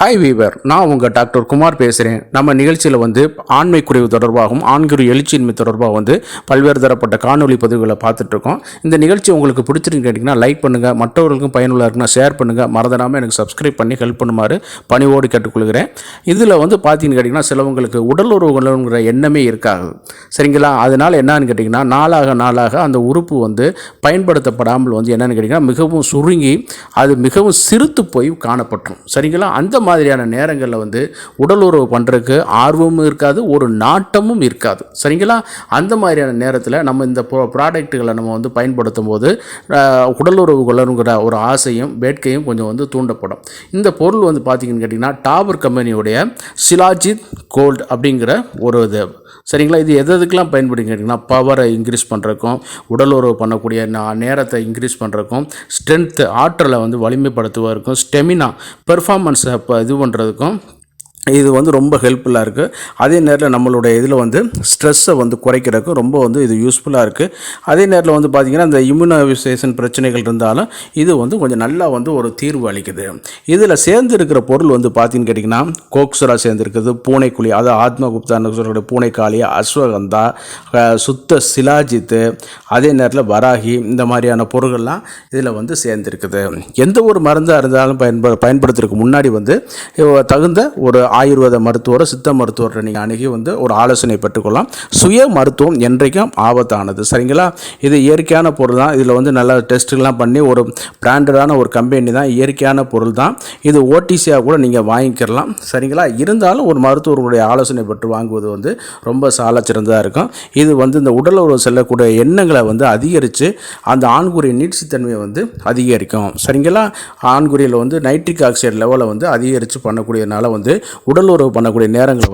Hi viewer, நான் உங்கள் doctor Kumar பேசுகிறேன். நம்ம நிகழ்ச்சியில் ஆண்மை குறைவு தொடர்பாகவும் ஆண்குறி எழுச்சியின்மை தொடர்பாக பல்வேறு தரப்பட்ட காணொலி பதிவுகளை பார்த்துட்ருக்கோம். இந்த நிகழ்ச்சி உங்களுக்கு பிடிச்சிருக்குன்னு கேட்டிங்கன்னா லைக் பண்ணுங்கள், மற்றவர்களுக்கும் பயனுள்ள இருக்குன்னா ஷேர் பண்ணுங்கள், மறந்துடாமல் எனக்கு சப்ஸ்கிரைப் பண்ணி ஹெல்ப் பண்ணுமாறு பணிவோடு கேட்டுக்கொள்கிறேன். இதில் பார்த்தீங்கன்னு கேட்டிங்கன்னா சிலவங்களுக்கு உடல் உறவுங்கிற எண்ணமே இருக்காது, சரிங்களா? அதனால் என்னன்னு கேட்டிங்கன்னா நாளாக அந்த உறுப்பு பயன்படுத்தப்படாமல் என்னன்னு கேட்டிங்கன்னா மிகவும் சுருங்கி அது மிகவும் சிறுத்து போய் காணப்பட்டுரும், சரிங்களா? அந்த மாதிரியான நேரங்களில் உடல் உறவு பண்ணுறதுக்கு ஆர்வமும் இருக்காது, ஒரு நாட்டமும் இருக்காது, சரிங்களா? அந்த மாதிரியான நேரத்தில் நம்ம இந்த ப்ராடக்ட்டுகளை நம்ம பயன்படுத்தும் போது உடல் உறவு கொள்ளணுங்கிற ஒரு ஆசையும் வேட்கையும் கொஞ்சம் தூண்டப்படும். இந்த பொருள் பார்த்தீங்கன்னு கேட்டிங்கன்னா டாபர் கம்பெனியுடைய சிலாஜித் கோல்டு அப்படிங்கிற ஒரு இது, சரிங்களா? இது எதுக்கெல்லாம் பயன்படுத்திங்க கேட்டிங்கன்னா பவரை இன்க்ரீஸ் பண்ணுறதுக்கும், உடல் உறவு பண்ணக்கூடிய நேரத்தை இன்க்ரீஸ் பண்ணுறதுக்கும், ஸ்ட்ரென்த்து ஆற்றலை வலிமைப்படுத்துவதற்கும், ஸ்டெமினா பெர்ஃபார்மன்ஸை இது பண்ணுறதுக்கும் இது ரொம்ப ஹெல்ப்ஃபுல்லாக இருக்குது. அதே நேரத்தில் நம்மளுடைய இதில் ஸ்ட்ரெஸ்ஸை குறைக்கிறதுக்கும் ரொம்ப இது யூஸ்ஃபுல்லாக இருக்குது. அதே நேரத்தில் பார்த்திங்கன்னா இந்த இம்யூனைசேஷன் பிரச்சனைகள் இருந்தாலும் இது கொஞ்சம் நல்லா ஒரு தீர்வு அளிக்குது. இதில் சேர்ந்து இருக்கிற பொருள் பார்த்திங்கன்னு கேட்டிங்கன்னா கோக்ஸரா சேர்ந்துருக்குது, பூனைக்குழி, அதாவது ஆத்மகுப்தான்னு சொல்லக்கூடிய பூனைக்காளி, அஸ்வகந்தா, சுத்த சிலாஜித்து, அதே நேரத்தில் வராகி, இந்த மாதிரியான பொருள்கள்லாம் இதில் சேர்ந்துருக்குது. எந்த ஒரு மருந்தாக இருந்தாலும் பயன்படுத்துறதுக்கு முன்னாடி தகுந்த ஒரு ஆயுர்வேத மருத்துவரை, சித்த மருத்துவரை நீங்கள் அணுகி ஒரு ஆலோசனை பெற்றுக்கொள்ளலாம். சுய மருத்துவம் என்றைக்கும் ஆபத்தானது, சரிங்களா? இது இயற்கையான பொருள் தான். இதில் நல்ல டெஸ்ட்டுலாம் பண்ணி ஒரு பிராண்டடான ஒரு கம்பெனி தான், இயற்கையான பொருள் தான். இது ஓடிசியாக கூட நீங்கள் வாங்கிக்கலாம், சரிங்களா? இருந்தாலும் ஒரு மருத்துவர்களுடைய ஆலோசனை பெற்று வாங்குவது ரொம்ப சால சிறந்ததாக இருக்கும். இது இந்த உடல் உறவு செல்லக்கூடிய எண்ணங்களை அதிகரித்து அந்த ஆண்குறிய நீட்சித்தன்மையை அதிகரிக்கும், சரிங்களா? ஆண்குறியில் நைட்ரிக் ஆக்சைடு லெவலை அதிகரித்து பண்ணக்கூடியதுனால உடல் உறவு பண்ணக்கூடிய நேரங்களை